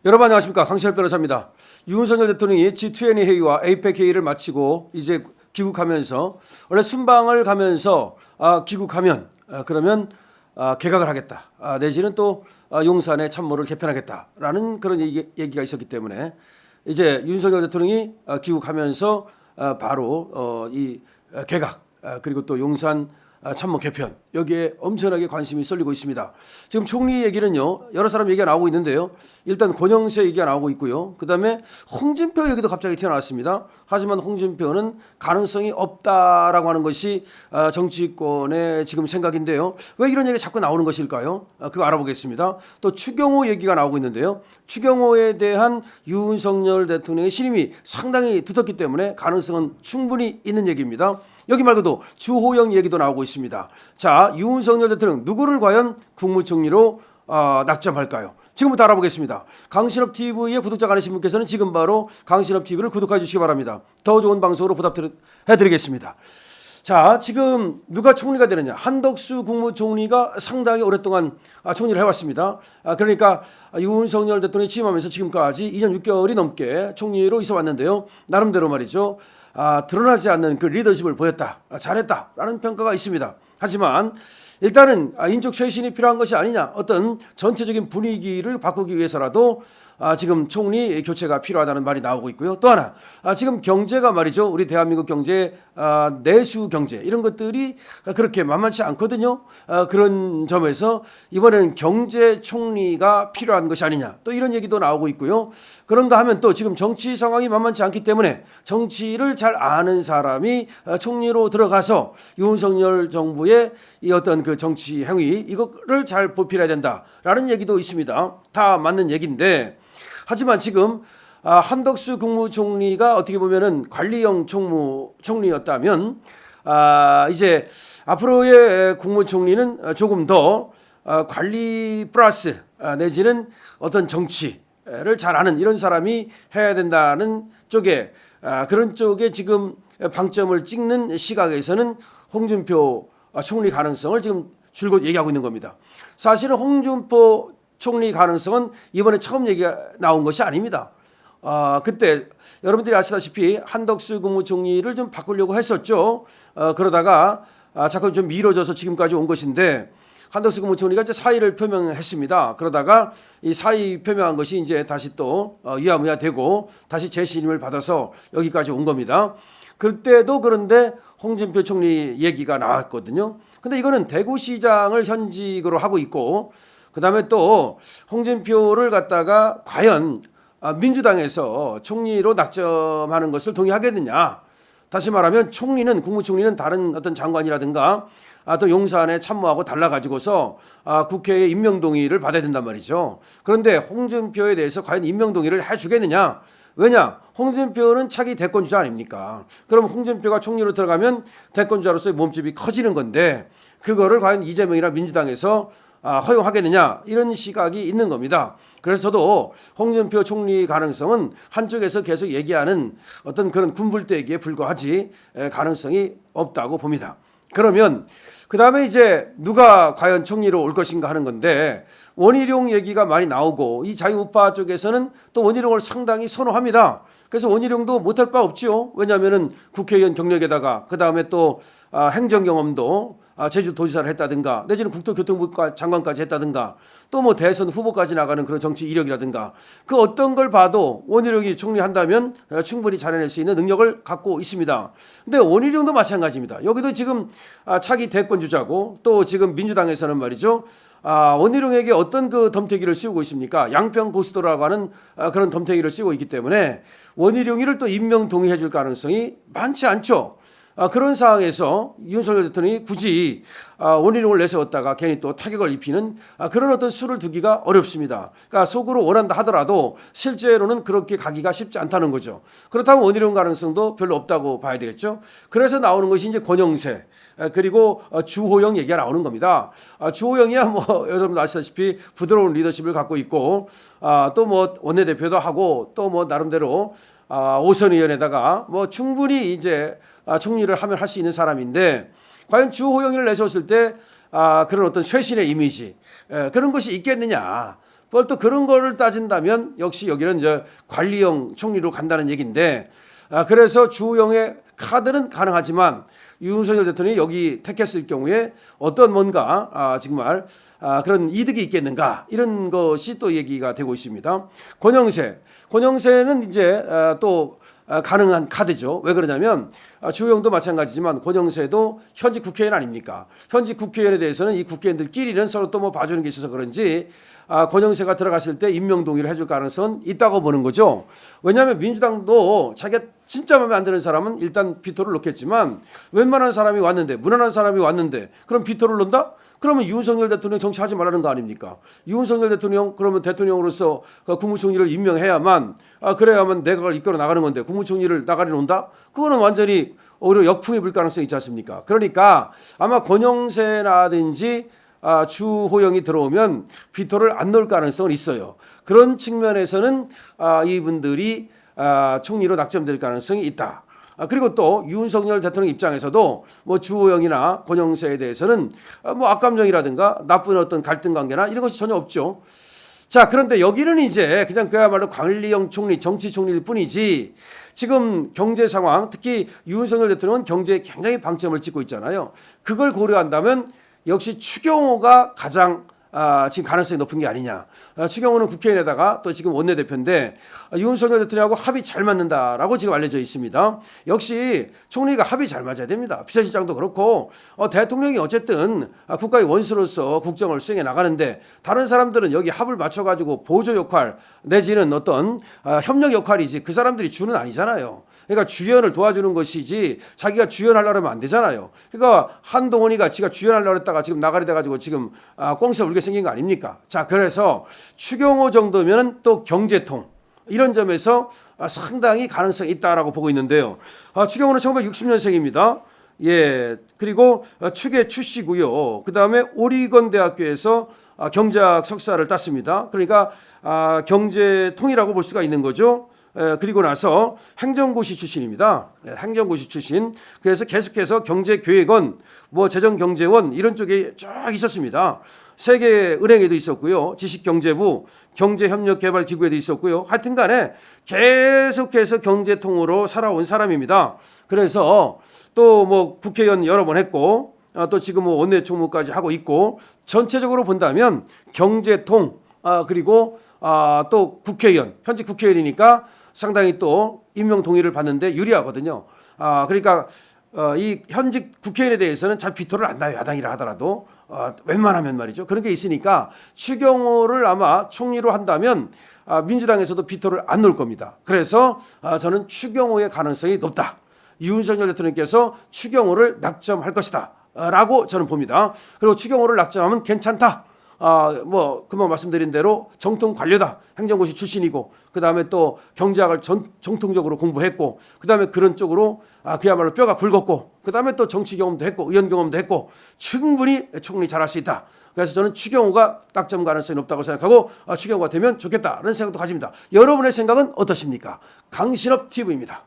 여러분 안녕하십니까, 강신엽 변호사입니다. 윤석열 대통령이 G20 회의와 APEC 회의를 마치고 이제 귀국하면서 원래 순방을 가면서 귀국하면 그러면 개각을 하겠다, 내지는 또 용산의 참모를 개편하겠다라는 그런 얘기가 있었기 때문에 이제 윤석열 대통령이 귀국하면서 바로 이 개각 그리고 또 용산 참모 개편, 여기에 엄청나게 관심이 쏠리고 있습니다. 지금 총리 얘기는요, 여러 사람 얘기가 나오고 있는데요. 일단 권영세 얘기가 나오고 있고요. 그다음에 홍준표 얘기도 갑자기 튀어나왔습니다. 하지만 홍준표는 가능성이 없다라고 하는 것이 정치권의 지금 생각인데요. 왜 이런 얘기가 자꾸 나오는 것일까요? 그거 알아보겠습니다. 또 추경호 얘기가 나오고 있는데요. 추경호에 대한 윤석열 대통령의 신임이 상당히 두텁기 때문에 가능성은 충분히 있는 얘기입니다. 여기 말고도 주호영 얘기도 나오고 있습니다. 자, 윤석열 대통령 누구를 과연 국무총리로 낙점할까요? 지금부터 알아보겠습니다. 강신업 TV의 구독자가 아니신 분께서는 지금 바로 강신업 TV를 구독해 주시기 바랍니다. 더 좋은 방송으로 보답해드리겠습니다. 자, 지금 누가 총리가 되느냐? 한덕수 국무총리가 상당히 오랫동안 총리를 해왔습니다. 그러니까 윤석열 대통령이 취임하면서 지금까지 2년 6개월이 넘게 총리로 있어 왔는데요. 나름대로 말이죠. 드러나지 않는 그 리더십을 보였다, 잘했다라는 평가가 있습니다. 하지만 일단은 인적 쇄신이 필요한 것이 아니냐, 어떤 전체적인 분위기를 바꾸기 위해서라도 지금 총리 교체가 필요하다는 말이 나오고 있고요. 또 하나, 지금 경제가 말이죠, 우리 대한민국 경제, 내수 경제 이런 것들이 그렇게 만만치 않거든요. 그런 점에서 이번에는 경제 총리가 필요한 것이 아니냐, 또 이런 얘기도 나오고 있고요. 그런가 하면 또 지금 정치 상황이 만만치 않기 때문에 정치를 잘 아는 사람이 총리로 들어가서 윤석열 정부의 이 어떤 그 정치 행위 이거를 잘 보필해야 된다라는 얘기도 있습니다. 다 맞는 얘기인데, 하지만 지금 한덕수 국무총리가 어떻게 보면은 관리형 총리였다면 이제 앞으로의 국무총리는 조금 더 관리 플러스 내지는 어떤 정치를 잘 아는 이런 사람이 해야 된다는 쪽에 그런 쪽에 지금 방점을 찍는 시각에서는 홍준표 총리 가능성을 지금 줄곧 얘기하고 있는 겁니다. 사실은 홍준표 총리 가능성은 이번에 처음 얘기가 나온 것이 아닙니다. 그때 여러분들이 아시다시피 한덕수 국무총리를 좀 바꾸려고 했었죠. 그러다가 자꾸 좀 미뤄져서 지금까지 온 것인데, 한덕수 국무총리가 이제 사의를 표명했습니다. 그러다가 이 사의 표명한 것이 이제 다시 또 유야무야 되고 다시 재신임을 받아서 여기까지 온 겁니다. 그때도 그런데 홍준표 총리 얘기가 나왔거든요. 근데 이거는 대구시장을 현직으로 하고 있고, 그다음에 또 홍준표를 갖다가 과연 민주당에서 총리로 낙점하는 것을 동의하겠느냐. 다시 말하면 총리는, 국무총리는 다른 어떤 장관이라든가 또 용산에 참모하고 달라가지고서 국회의 임명동의를 받아야 된단 말이죠. 그런데 홍준표에 대해서 과연 임명동의를 해주겠느냐. 왜냐? 홍준표는 차기 대권주자 아닙니까? 그럼 홍준표가 총리로 들어가면 대권주자로서의 몸집이 커지는 건데, 그거를 과연 이재명이나 민주당에서 허용하겠느냐, 이런 시각이 있는 겁니다. 그래서 저도 홍준표 총리 가능성은 한쪽에서 계속 얘기하는 어떤 그런 군불대기에 불과하지 가능성이 없다고 봅니다. 그러면 그 다음에 이제 누가 과연 총리로 올 것인가 하는 건데, 원희룡 얘기가 많이 나오고 이 자유우파 쪽에서는 또 원희룡을 상당히 선호합니다. 그래서 원희룡도 못할 바 없지요. 왜냐하면은 국회의원 경력에다가 그 다음에 또 행정 경험도 제주도지사를 했다든가 내지는 국토교통부 장관까지 했다든가 또 뭐 대선 후보까지 나가는 그런 정치 이력이라든가 그 어떤 걸 봐도 원희룡이 총리한다면 충분히 잘해낼 수 있는 능력을 갖고 있습니다. 근데 원희룡도 마찬가지입니다. 여기도 지금 차기 대권 주자고, 또 지금 민주당에서는 말이죠, 원희룡에게 어떤 그 덤태기를 씌우고 있습니까? 양평 고수도라고 하는 그런 덤태기를 씌우고 있기 때문에 원희룡이를 또 임명 동의해 줄 가능성이 많지 않죠. 그런 상황에서 윤석열 대통령이 굳이 원희룡을 내세웠다가 괜히 또 타격을 입히는 그런 어떤 수를 두기가 어렵습니다. 그러니까 속으로 원한다 하더라도 실제로는 그렇게 가기가 쉽지 않다는 거죠. 그렇다면 원희룡 가능성도 별로 없다고 봐야 되겠죠. 그래서 나오는 것이 이제 권영세 그리고 주호영 얘기가 나오는 겁니다. 주호영이야 뭐 여러분 아시다시피 부드러운 리더십을 갖고 있고 또 뭐 원내대표도 하고 또 뭐 나름대로 오선 의원에다가 뭐 충분히 이제 총리를 하면 할 수 있는 사람인데, 과연 주호영이를 내세웠을 때 그런 어떤 쇄신의 이미지 그런 것이 있겠느냐. 또 그런 거를 따진다면 역시 여기는 이제 관리형 총리로 간다는 얘기인데, 그래서 주호영의 카드는 가능하지만 윤석열 대통령이 여기 택했을 경우에 어떤 뭔가 정말 그런 이득이 있겠는가, 이런 것이 또 얘기가 되고 있습니다. 권영세는 이제 또 가능한 카드죠. 왜 그러냐면 주호영도 마찬가지지만 권영세도 현직 국회의원 아닙니까? 현직 국회의원에 대해서는 이 국회의원들끼리는 서로 또 뭐 봐주는 게 있어서 그런지 권영세가 들어갔을 때 임명 동의를 해줄 가능성은 있다고 보는 거죠. 왜냐하면 민주당도 자기가 진짜 마음에 안 드는 사람은 일단 비토를 놓겠지만, 웬만한 사람이 왔는데, 무난한 사람이 왔는데 그럼 비토를 놓는다? 그러면 윤석열 대통령 정치하지 말라는 거 아닙니까? 윤석열 대통령 그러면 대통령으로서 국무총리를 임명해야만, 그래야만 내각을 이끌어 나가는 건데 국무총리를 나가리 놓는다? 그거는 완전히 오히려 역풍이 불 가능성이 있지 않습니까? 그러니까 아마 권영세라든지 주호영이 들어오면 비토를 안 넣을 가능성은 있어요. 그런 측면에서는 이분들이 총리로 낙점될 가능성이 있다. 그리고 또 윤석열 대통령 입장에서도 뭐 주호영이나 권영세에 대해서는 뭐 악감정이라든가 나쁜 어떤 갈등 관계나 이런 것이 전혀 없죠. 자, 그런데 여기는 이제 그냥 그야말로 관리형 총리, 정치 총리일 뿐이지, 지금 경제 상황, 특히 윤석열 대통령은 경제에 굉장히 방점을 찍고 있잖아요. 그걸 고려한다면 역시 추경호가 가장 지금 가능성이 높은 게 아니냐. 추경호는 국회의원에다가 또 지금 원내대표인데 윤석열 대통령하고 합이 잘 맞는다라고 지금 알려져 있습니다. 역시 총리가 합이 잘 맞아야 됩니다. 비서실장도 그렇고 대통령이 어쨌든 국가의 원수로서 국정을 수행해 나가는데, 다른 사람들은 여기 합을 맞춰가지고 보조 역할 내지는 어떤 협력 역할이지 그 사람들이 주는 아니잖아요. 그러니까 주연을 도와주는 것이지 자기가 주연하려고 하면 안 되잖아요. 그러니까 한동훈이가 지가 주연하려고 했다가 지금 나가리 돼가지고 지금 꽁세 울게 생긴 거 아닙니까? 자, 그래서 추경호 정도면 또 경제통, 이런 점에서 상당히 가능성이 있다라고 보고 있는데요. 추경호는 1960년생입니다. 예, 그리고 추계 출시고요. 그 다음에 오리건 대학교에서 경제학 석사를 땄습니다. 그러니까 경제통이라고 볼 수가 있는 거죠. 그리고 나서 행정고시 출신입니다. 행정고시 출신. 그래서 계속해서 경제교육원, 뭐 재정경제원 이런 쪽에 쭉 있었습니다. 세계은행에도 있었고요. 지식경제부, 경제협력개발기구에도 있었고요. 하여튼 간에 계속해서 경제통으로 살아온 사람입니다. 그래서 또 뭐 국회의원 여러 번 했고, 또 지금 뭐 원내총무까지 하고 있고, 전체적으로 본다면 경제통, 그리고 또 국회의원, 현직 국회의원이니까 상당히 또 임명 동의를 받는데 유리하거든요. 그러니까 이 현직 국회의원에 대해서는 잘 비토를 안 나요. 야당이라 하더라도 웬만하면 말이죠. 그런 게 있으니까 추경호를 아마 총리로 한다면 민주당에서도 비토를 안 놓을 겁니다. 그래서 저는 추경호의 가능성이 높다. 윤석열 대통령께서 추경호를 낙점할 것이다 라고 저는 봅니다. 그리고 추경호를 낙점하면 괜찮다. 뭐 금방 말씀드린 대로 정통 관료다. 행정고시 출신이고, 그 다음에 또 경제학을 정통적으로 공부했고, 그 다음에 그런 쪽으로 그야말로 뼈가 굵었고, 그 다음에 또 정치 경험도 했고, 의원 경험도 했고, 충분히 총리 잘할 수 있다. 그래서 저는 추경호가 낙점 가능성이 높다고 생각하고 추경호가 되면 좋겠다는 생각도 가집니다. 여러분의 생각은 어떠십니까? 강신업 TV입니다.